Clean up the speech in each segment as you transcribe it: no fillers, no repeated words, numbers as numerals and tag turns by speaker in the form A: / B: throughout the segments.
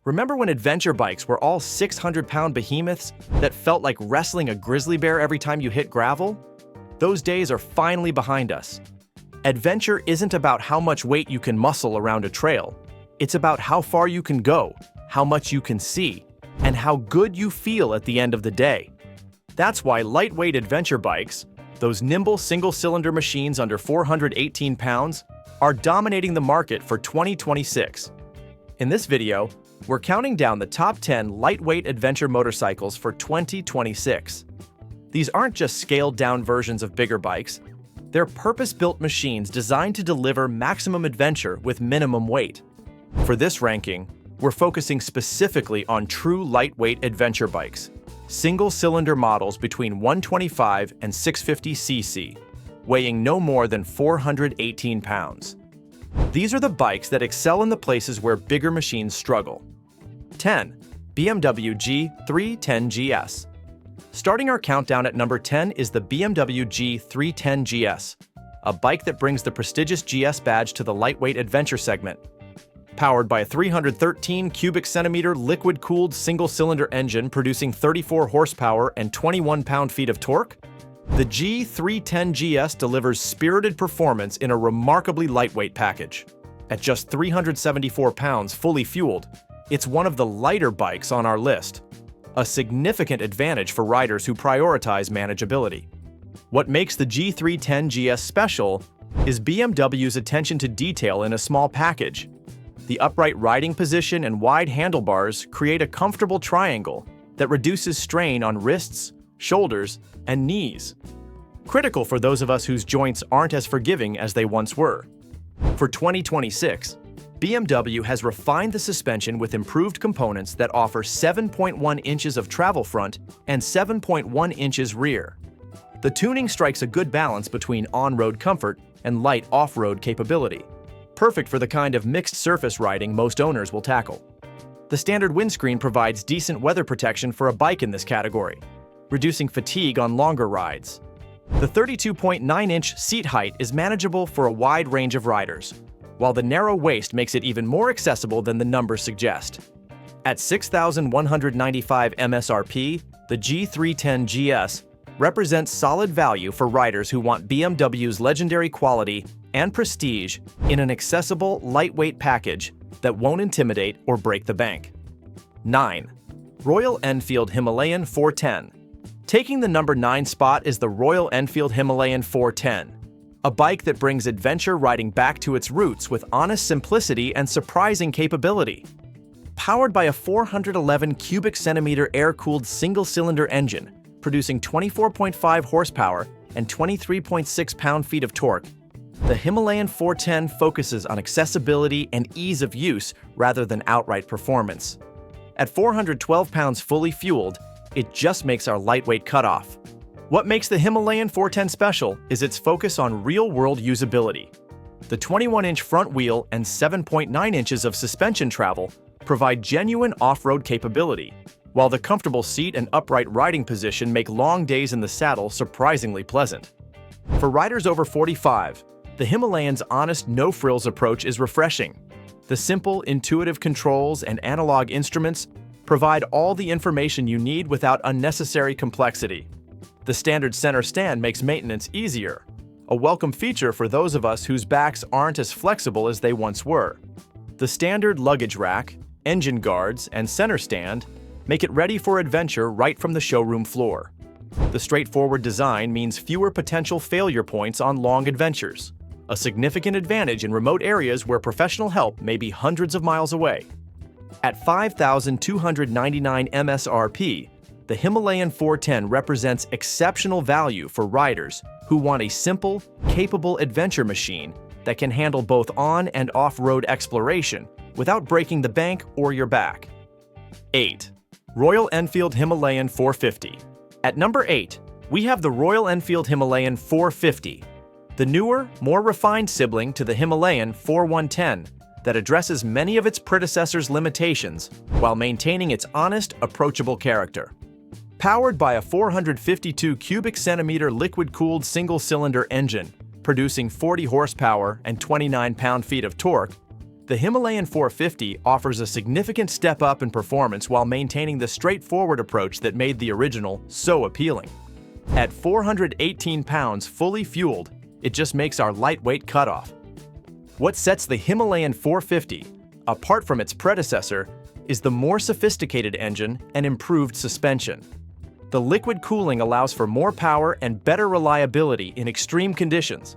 A: Remember when adventure bikes were all 600-pound behemoths that felt like wrestling a grizzly bear every time you hit gravel? Those days are finally behind us. Adventure isn't about how much weight you can muscle around a trail. It's about how far you can go, how much you can see, and how good you feel at the end of the day. That's why lightweight adventure bikes, those nimble single-cylinder machines under 418 pounds, are dominating the market for 2026. In this video, we're counting down the top 10 lightweight adventure motorcycles for 2026. These aren't just scaled-down versions of bigger bikes. They're purpose-built machines designed to deliver maximum adventure with minimum weight. For this ranking, we're focusing specifically on true lightweight adventure bikes, single-cylinder models between 125 and 650 cc, weighing no more than 418 pounds. These are the bikes that excel in the places where bigger machines struggle. 10. BMW G310 GS. Starting our countdown at number 10 is the BMW G310 GS, a bike that brings the prestigious GS badge to the lightweight adventure segment. Powered by a 313 cubic centimeter liquid-cooled single-cylinder engine producing 34 horsepower and 21 pound-feet of torque, the G310 GS delivers spirited performance in a remarkably lightweight package. At just 374 pounds fully fueled, it's one of the lighter bikes on our list, a significant advantage for riders who prioritize manageability. What makes the G310 GS special is BMW's attention to detail in a small package. The upright riding position and wide handlebars create a comfortable triangle that reduces strain on wrists, shoulders, and knees. Critical for those of us whose joints aren't as forgiving as they once were. For 2026, BMW has refined the suspension with improved components that offer 7.1 inches of travel front and 7.1 inches rear. The tuning strikes a good balance between on-road comfort and light off-road capability, perfect for the kind of mixed surface riding most owners will tackle. The standard windscreen provides decent weather protection for a bike in this category, reducing fatigue on longer rides. The 32.9-inch seat height is manageable for a wide range of riders, while the narrow waist makes it even more accessible than the numbers suggest. At $6,195 MSRP, the G310 GS represents solid value for riders who want BMW's legendary quality and prestige in an accessible, lightweight package that won't intimidate or break the bank. 9. Royal Enfield Himalayan 410. Taking the number 9 spot is the Royal Enfield Himalayan 410, a bike that brings adventure riding back to its roots with honest simplicity and surprising capability. Powered by a 411 cubic centimeter air-cooled single-cylinder engine, producing 24.5 horsepower and 23.6 pound-feet of torque, the Himalayan 410 focuses on accessibility and ease of use rather than outright performance. At 412 pounds fully fueled, it just makes our lightweight cutoff. What makes the Himalayan 410 special is its focus on real-world usability. The 21-inch front wheel and 7.9 inches of suspension travel provide genuine off-road capability, while the comfortable seat and upright riding position make long days in the saddle surprisingly pleasant. For riders over 45, the Himalayan's honest, no-frills approach is refreshing. The simple, intuitive controls and analog instruments provide all the information you need without unnecessary complexity. The standard center stand makes maintenance easier, a welcome feature for those of us whose backs aren't as flexible as they once were. The standard luggage rack, engine guards, and center stand make it ready for adventure right from the showroom floor. The straightforward design means fewer potential failure points on long adventures, a significant advantage in remote areas where professional help may be hundreds of miles away. At $5,299 MSRP, the Himalayan 410 represents exceptional value for riders who want a simple, capable adventure machine that can handle both on- and off-road exploration without breaking the bank or your back. 8. Royal Enfield Himalayan 450. At number 8, we have the Royal Enfield Himalayan 450, the newer, more refined sibling to the Himalayan 4110 that addresses many of its predecessors' limitations while maintaining its honest, approachable character. Powered by a 452 cubic centimeter liquid-cooled single-cylinder engine, producing 40 horsepower and 29 pound-feet of torque, The Himalayan 450 offers a significant step up in performance while maintaining the straightforward approach that made the original so appealing. At 418 pounds fully fueled, it just makes our lightweight cutoff. What sets the Himalayan 450 apart from its predecessor is the more sophisticated engine and improved suspension. The liquid cooling allows for more power and better reliability in extreme conditions,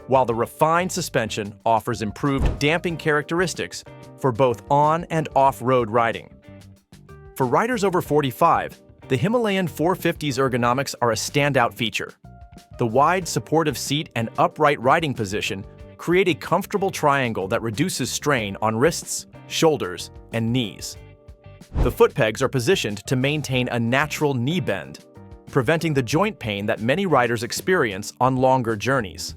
A: while the refined suspension offers improved damping characteristics for both on- and off-road riding. For riders over 45, the Himalayan 450's ergonomics are a standout feature. The wide, supportive seat and upright riding position create a comfortable triangle that reduces strain on wrists, shoulders, and knees. The foot pegs are positioned to maintain a natural knee bend, preventing the joint pain that many riders experience on longer journeys.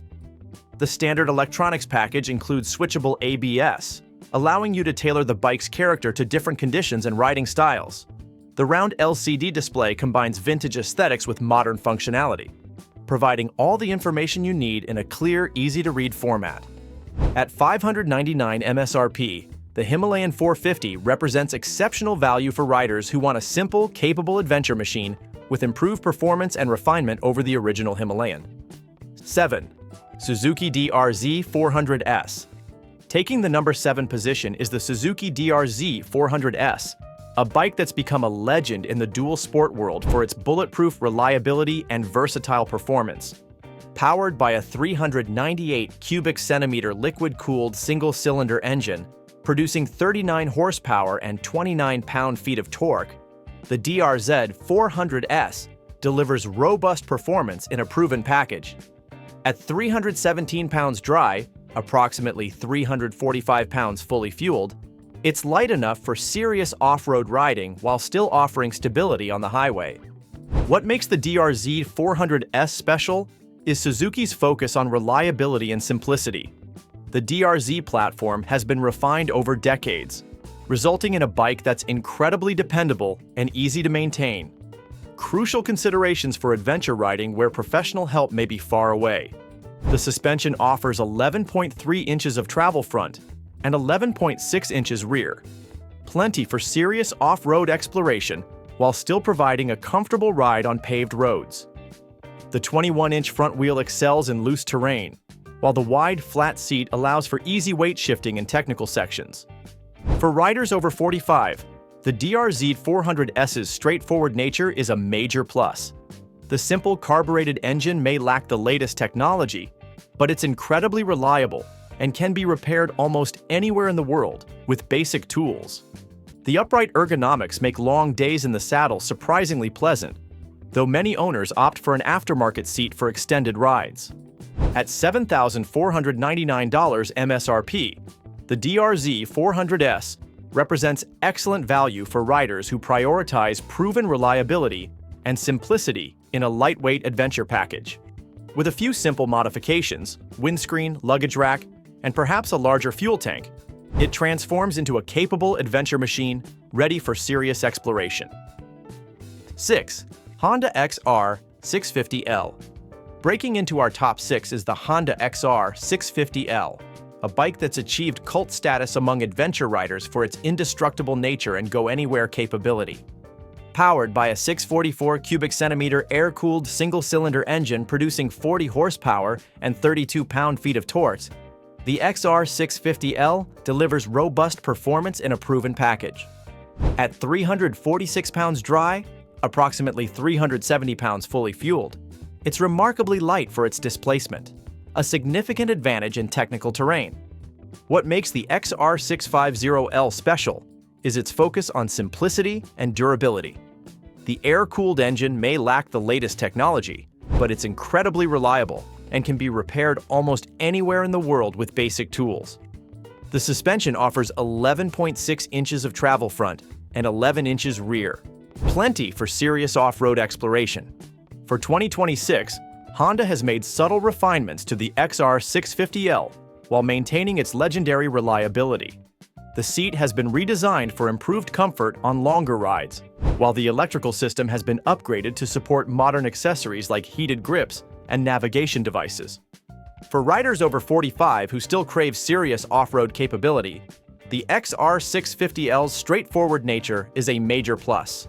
A: The standard electronics package includes switchable ABS, allowing you to tailor the bike's character to different conditions and riding styles. The round LCD display combines vintage aesthetics with modern functionality, providing all the information you need in a clear, easy-to-read format. At $599 MSRP, the Himalayan 450 represents exceptional value for riders who want a simple, capable adventure machine with improved performance and refinement over the original Himalayan. 7. Suzuki DRZ 400S. Taking the number 7 position is the Suzuki DRZ 400S, a bike that's become a legend in the dual sport world for its bulletproof reliability and versatile performance. Powered by a 398 cubic centimeter liquid-cooled single-cylinder engine, producing 39 horsepower and 29 pound-feet of torque, the DRZ 400S delivers robust performance in a proven package. At 317 pounds dry, approximately 345 pounds fully fueled, it's light enough for serious off-road riding while still offering stability on the highway. What makes the DRZ 400S special is Suzuki's focus on reliability and simplicity. The DRZ platform has been refined over decades, resulting in a bike that's incredibly dependable and easy to maintain. Crucial considerations for adventure riding where professional help may be far away. The suspension offers 11.3 inches of travel front and 11.6 inches rear. Plenty for serious off-road exploration while still providing a comfortable ride on paved roads. The 21-inch front wheel excels in loose terrain, while the wide, flat seat allows for easy weight shifting in technical sections. For riders over 45, the DRZ 400S's straightforward nature is a major plus. The simple carbureted engine may lack the latest technology, but it's incredibly reliable and can be repaired almost anywhere in the world with basic tools. The upright ergonomics make long days in the saddle surprisingly pleasant, though many owners opt for an aftermarket seat for extended rides. At $7,499 MSRP, the DRZ 400S represents excellent value for riders who prioritize proven reliability and simplicity in a lightweight adventure package. With a few simple modifications, windscreen, luggage rack, and perhaps a larger fuel tank, it transforms into a capable adventure machine ready for serious exploration. 6. Honda XR 650L. Breaking into our top 6 is the Honda XR 650L, a bike that's achieved cult status among adventure riders for its indestructible nature and go-anywhere capability. Powered by a 644 cubic centimeter air-cooled single-cylinder engine producing 40 horsepower and 32 pound-feet of torque, the XR 650L delivers robust performance in a proven package. At 346 pounds dry, approximately 370 pounds fully fueled, it's remarkably light for its displacement, a significant advantage in technical terrain. What makes the XR 650L special is its focus on simplicity and durability. The air-cooled engine may lack the latest technology, but it's incredibly reliable and can be repaired almost anywhere in the world with basic tools. The suspension offers 11.6 inches of travel front and 11 inches rear, plenty for serious off-road exploration. For 2026, Honda has made subtle refinements to the XR 650L while maintaining its legendary reliability. The seat has been redesigned for improved comfort on longer rides, while the electrical system has been upgraded to support modern accessories like heated grips and navigation devices. For riders over 45 who still crave serious off-road capability, the XR650L's straightforward nature is a major plus.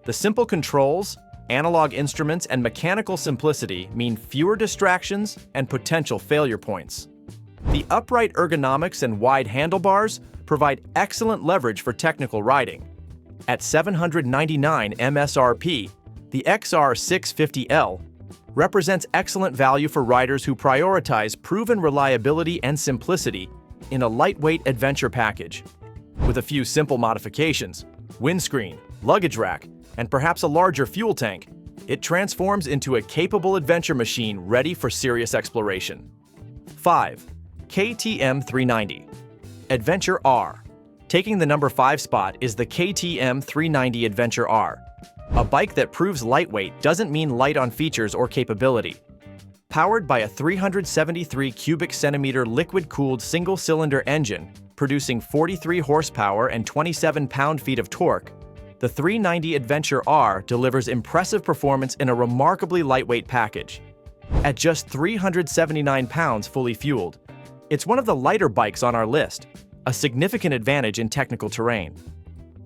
A: The simple controls, analog instruments, and mechanical simplicity mean fewer distractions and potential failure points. The upright ergonomics and wide handlebars provide excellent leverage for technical riding. At $799 MSRP, the XR650L represents excellent value for riders who prioritize proven reliability and simplicity in a lightweight adventure package. With a few simple modifications, windscreen, luggage rack, and perhaps a larger fuel tank, it transforms into a capable adventure machine ready for serious exploration. 5. KTM 390 Adventure R. Taking the number 5 spot is the KTM 390 Adventure R. A bike that proves lightweight doesn't mean light on features or capability. Powered by a 373 cubic centimeter liquid-cooled single-cylinder engine, producing 43 horsepower and 27 pound-feet of torque, the 390 Adventure R delivers impressive performance in a remarkably lightweight package. At just 379 pounds fully fueled, it's one of the lighter bikes on our list, a significant advantage in technical terrain.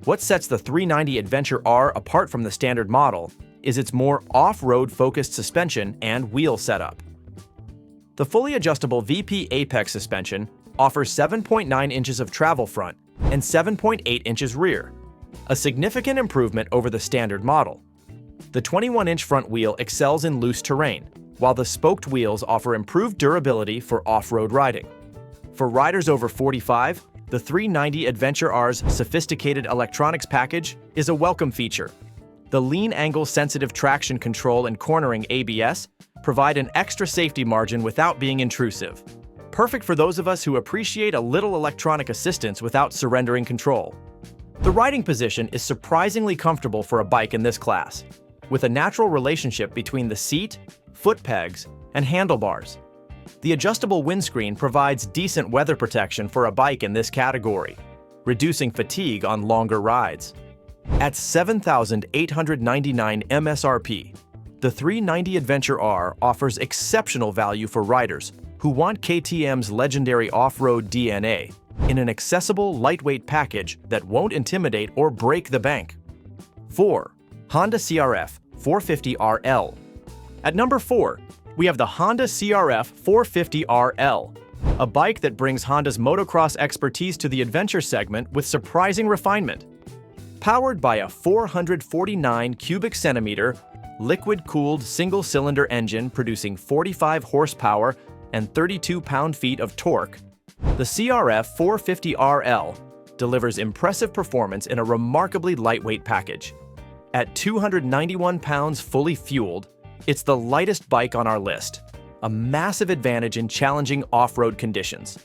A: What sets the 390 Adventure R apart from the standard model is its more off-road focused suspension and wheel setup. The fully adjustable VP Apex suspension offers 7.9 inches of travel front and 7.8 inches rear, a significant improvement over the standard model. The 21-inch front wheel excels in loose terrain, while the spoked wheels offer improved durability for off-road riding. For riders over 45, the 390 Adventure R's sophisticated electronics package is a welcome feature. The lean angle sensitive traction control and cornering ABS provide an extra safety margin without being intrusive. Perfect for those of us who appreciate a little electronic assistance without surrendering control. The riding position is surprisingly comfortable for a bike in this class, with a natural relationship between the seat, foot pegs, and handlebars. The adjustable windscreen provides decent weather protection for a bike in this category, reducing fatigue on longer rides. At $7,899 MSRP, the 390 Adventure R offers exceptional value for riders who want KTM's legendary off-road DNA in an accessible, lightweight package that won't intimidate or break the bank. 4. Honda CRF450 RL. At number 4, we have the Honda CRF450 RL, a bike that brings Honda's motocross expertise to the adventure segment with surprising refinement. Powered by a 449 cubic centimeter liquid-cooled single-cylinder engine producing 45 horsepower and 32 pound-feet of torque, the CRF450 RL delivers impressive performance in a remarkably lightweight package. At 291 pounds fully fueled, it's the lightest bike on our list, a massive advantage in challenging off-road conditions.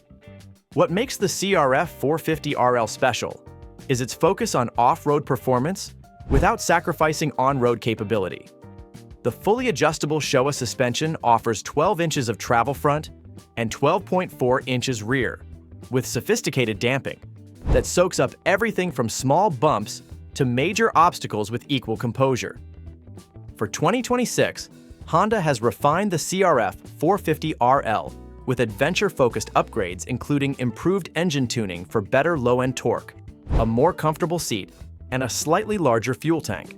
A: What makes the CRF450 RL special is its focus on off-road performance without sacrificing on-road capability. The fully adjustable Showa suspension offers 12 inches of travel front and 12.4 inches rear, with sophisticated damping that soaks up everything from small bumps to major obstacles with equal composure. For 2026, Honda has refined the CRF450 RL with adventure-focused upgrades including improved engine tuning for better low-end torque, a more comfortable seat, and a slightly larger fuel tank.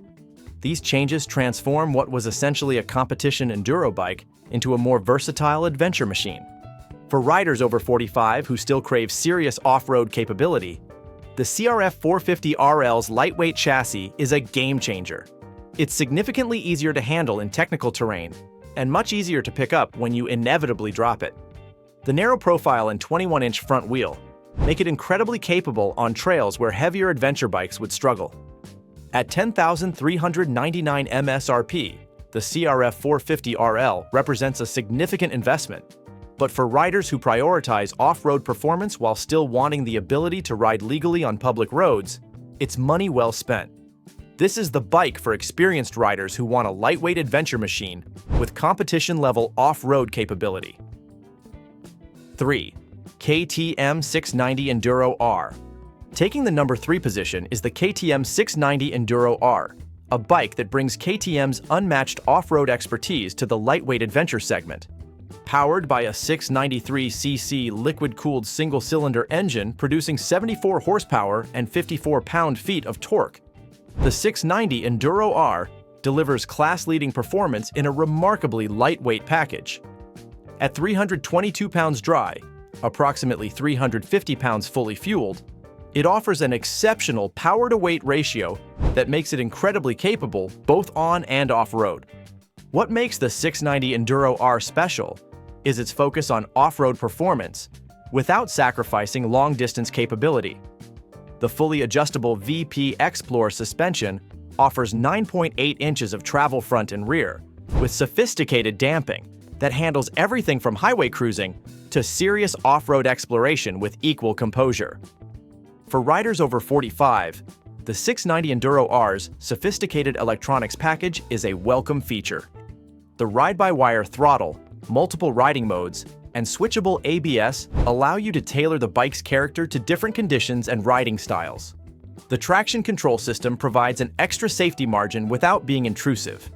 A: These changes transform what was essentially a competition enduro bike into a more versatile adventure machine. For riders over 45 who still crave serious off-road capability, the CRF450 RL's lightweight chassis is a game-changer. It's significantly easier to handle in technical terrain and much easier to pick up when you inevitably drop it. The narrow profile and 21-inch front wheel make it incredibly capable on trails where heavier adventure bikes would struggle. At $10,399 MSRP, the CRF450 RL represents a significant investment, but for riders who prioritize off-road performance while still wanting the ability to ride legally on public roads, it's money well spent. This is the bike for experienced riders who want a lightweight adventure machine with competition-level off-road capability. 3. KTM 690 Enduro R. Taking the number 3 position is the KTM 690 Enduro R, a bike that brings KTM's unmatched off-road expertise to the lightweight adventure segment. Powered by a 693cc liquid-cooled single-cylinder engine producing 74 horsepower and 54 pound-feet of torque, the 690 Enduro R delivers class-leading performance in a remarkably lightweight package. At 322 pounds dry, approximately 350 pounds fully fueled, it offers an exceptional power-to-weight ratio that makes it incredibly capable both on and off-road. What makes the 690 Enduro R special is its focus on off-road performance without sacrificing long-distance capability. The fully adjustable VP Explore suspension offers 9.8 inches of travel front and rear, with sophisticated damping that handles everything from highway cruising to serious off-road exploration with equal composure. For riders over 45, the 690 Enduro R's sophisticated electronics package is a welcome feature. The ride-by-wire throttle, multiple riding modes, and switchable ABS allow you to tailor the bike's character to different conditions and riding styles. The traction control system provides an extra safety margin without being intrusive,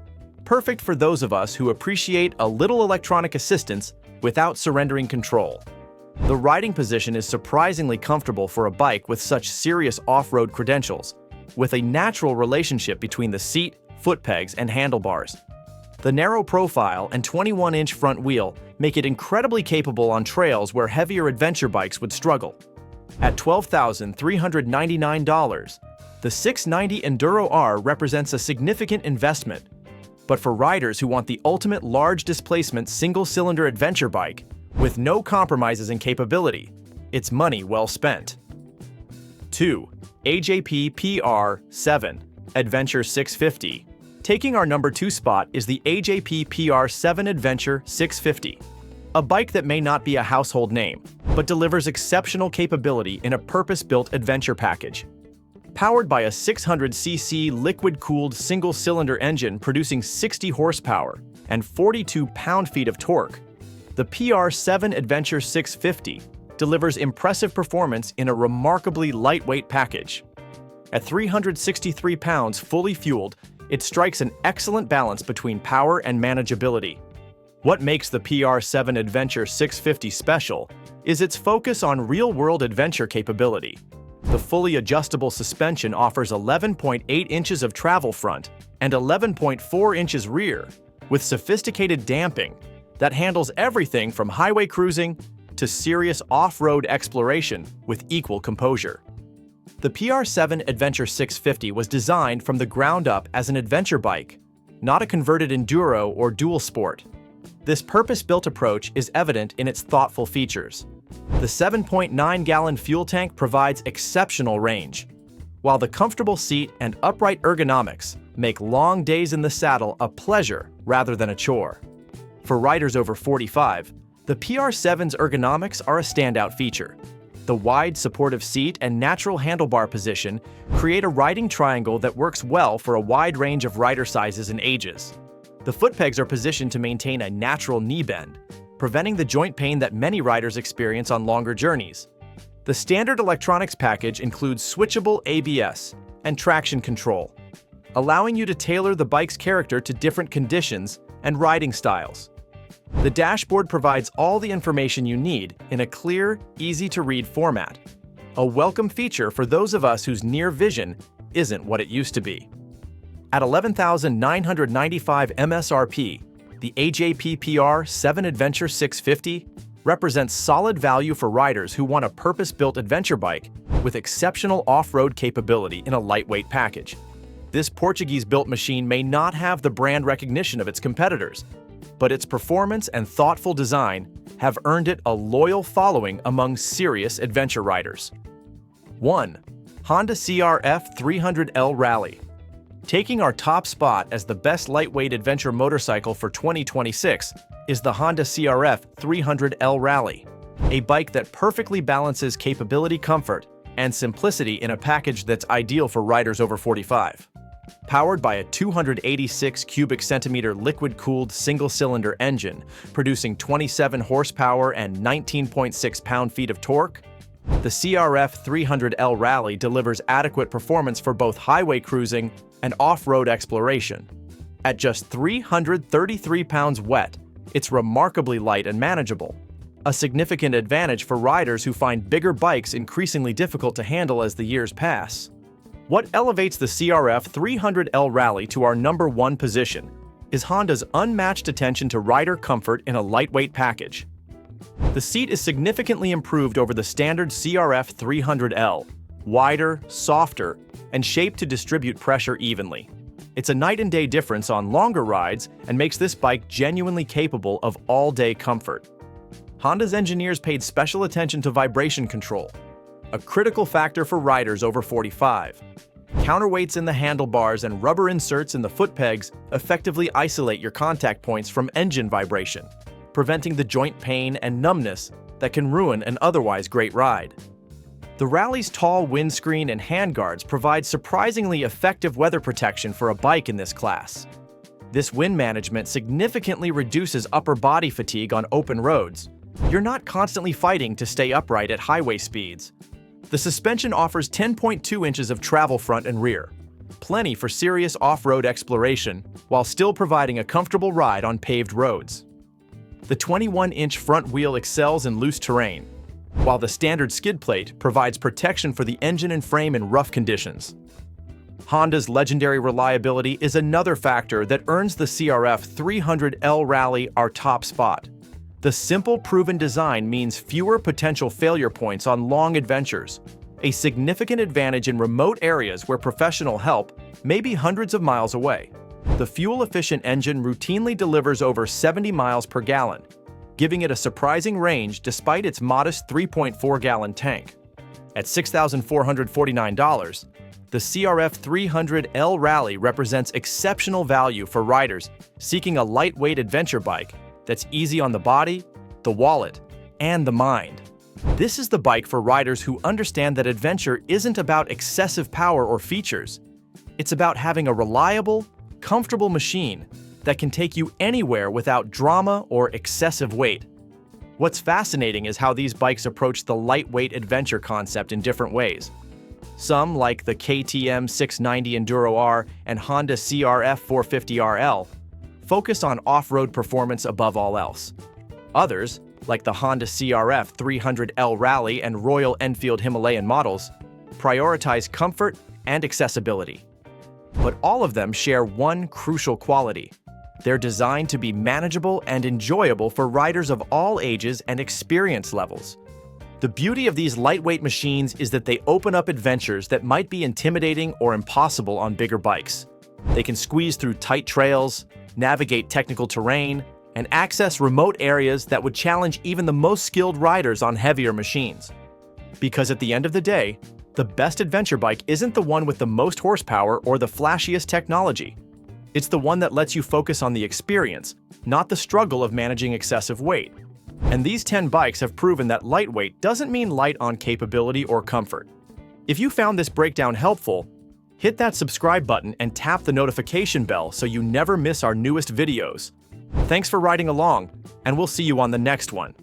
A: perfect for those of us who appreciate a little electronic assistance without surrendering control. The riding position is surprisingly comfortable for a bike with such serious off-road credentials, with a natural relationship between the seat, foot pegs, and handlebars. The narrow profile and 21-inch front wheel make it incredibly capable on trails where heavier adventure bikes would struggle. At $12,399, the 690 Enduro R represents a significant investment. But for riders who want the ultimate large displacement single-cylinder adventure bike with no compromises in capability, it's money well spent. 2. AJP PR7 Adventure 650. Taking our number 2 spot is the AJP PR7 Adventure 650, a bike that may not be a household name, but delivers exceptional capability in a purpose-built adventure package. Powered by a 600cc liquid-cooled single-cylinder engine producing 60 horsepower and 42 pound-feet of torque, the PR7 Adventure 650 delivers impressive performance in a remarkably lightweight package. At 363 pounds fully fueled, it strikes an excellent balance between power and manageability. What makes the PR7 Adventure 650 special is its focus on real-world adventure capability. The fully adjustable suspension offers 11.8 inches of travel front and 11.4 inches rear, with sophisticated damping that handles everything from highway cruising to serious off-road exploration with equal composure. The PR7 Adventure 650 was designed from the ground up as an adventure bike, not a converted enduro or dual sport. This purpose-built approach is evident in its thoughtful features. The 7.9-gallon fuel tank provides exceptional range, while the comfortable seat and upright ergonomics make long days in the saddle a pleasure rather than a chore. For riders over 45, the PR7's ergonomics are a standout feature. The wide, supportive seat and natural handlebar position create a riding triangle that works well for a wide range of rider sizes and ages. The foot pegs are positioned to maintain a natural knee bend, preventing the joint pain that many riders experience on longer journeys. The standard electronics package includes switchable ABS and traction control, allowing you to tailor the bike's character to different conditions and riding styles. The dashboard provides all the information you need in a clear, easy-to-read format, a welcome feature for those of us whose near vision isn't what it used to be. At $11,995 MSRP, the AJP PR7 Adventure 650 represents solid value for riders who want a purpose-built adventure bike with exceptional off-road capability in a lightweight package. This Portuguese-built machine may not have the brand recognition of its competitors, but its performance and thoughtful design have earned it a loyal following among serious adventure riders. 1. Honda CRF450 RL Rally. Taking our top spot as the best lightweight adventure motorcycle for 2026 is the Honda CRF450 RL Rally, a bike that perfectly balances capability, comfort, and simplicity in a package that's ideal for riders over 45. Powered by a 286 cubic centimeter liquid-cooled single-cylinder engine, producing 27 horsepower and 19.6 pound-feet of torque, the CRF450 RL Rally delivers adequate performance for both highway cruising and off-road exploration. At just 333 pounds wet It's remarkably light and manageable, a significant advantage for riders who find bigger bikes increasingly difficult to handle as the years pass. What elevates the CRF450 Rally to our '1 position is Honda's unmatched attention to rider comfort in a lightweight package. The seat is significantly improved over the standard CRF450, wider, softer, and shaped to distribute pressure evenly. It's a night and day difference on longer rides and makes this bike genuinely capable of all-day comfort. Honda's engineers paid special attention to vibration control, a critical factor for riders over 45. Counterweights in the handlebars and rubber inserts in the foot pegs effectively isolate your contact points from engine vibration, preventing the joint pain and numbness that can ruin an otherwise great ride. The Rally's tall windscreen and handguards provide surprisingly effective weather protection for a bike in this class. This wind management significantly reduces upper body fatigue on open roads. You're not constantly fighting to stay upright at highway speeds. The suspension offers 10.2 inches of travel front and rear, plenty for serious off-road exploration, while still providing a comfortable ride on paved roads. The 21-inch front wheel excels in loose terrain, while the standard skid plate provides protection for the engine and frame in rough conditions. Honda's legendary reliability is another factor that earns the CRF450 Rally our top spot. The simple, proven design means fewer potential failure points on long adventures, a significant advantage in remote areas where professional help may be hundreds of miles away. The fuel-efficient engine routinely delivers over 70 miles per gallon, giving it a surprising range despite its modest 3.4-gallon tank. At $6,449, the CRF450 Rally represents exceptional value for riders seeking a lightweight adventure bike that's easy on the body, the wallet, and the mind. This is the bike for riders who understand that adventure isn't about excessive power or features. It's about having a reliable, comfortable machine that can take you anywhere without drama or excessive weight. What's fascinating is how these bikes approach the lightweight adventure concept in different ways. Some, like the KTM 690 Enduro R and Honda CRF450 RL, focus on off-road performance above all else. Others, like the Honda CRF450 Rally and Royal Enfield Himalayan models, prioritize comfort and accessibility. But all of them share one crucial quality. They're designed to be manageable and enjoyable for riders of all ages and experience levels. The beauty of these lightweight machines is that they open up adventures that might be intimidating or impossible on bigger bikes. They can squeeze through tight trails, navigate technical terrain, and access remote areas that would challenge even the most skilled riders on heavier machines. Because at the end of the day, the best adventure bike isn't the one with the most horsepower or the flashiest technology. It's the one that lets you focus on the experience, not the struggle of managing excessive weight. And these 10 bikes have proven that lightweight doesn't mean light on capability or comfort. If you found this breakdown helpful, hit that subscribe button and tap the notification bell so you never miss our newest videos. Thanks for riding along, and we'll see you on the next one.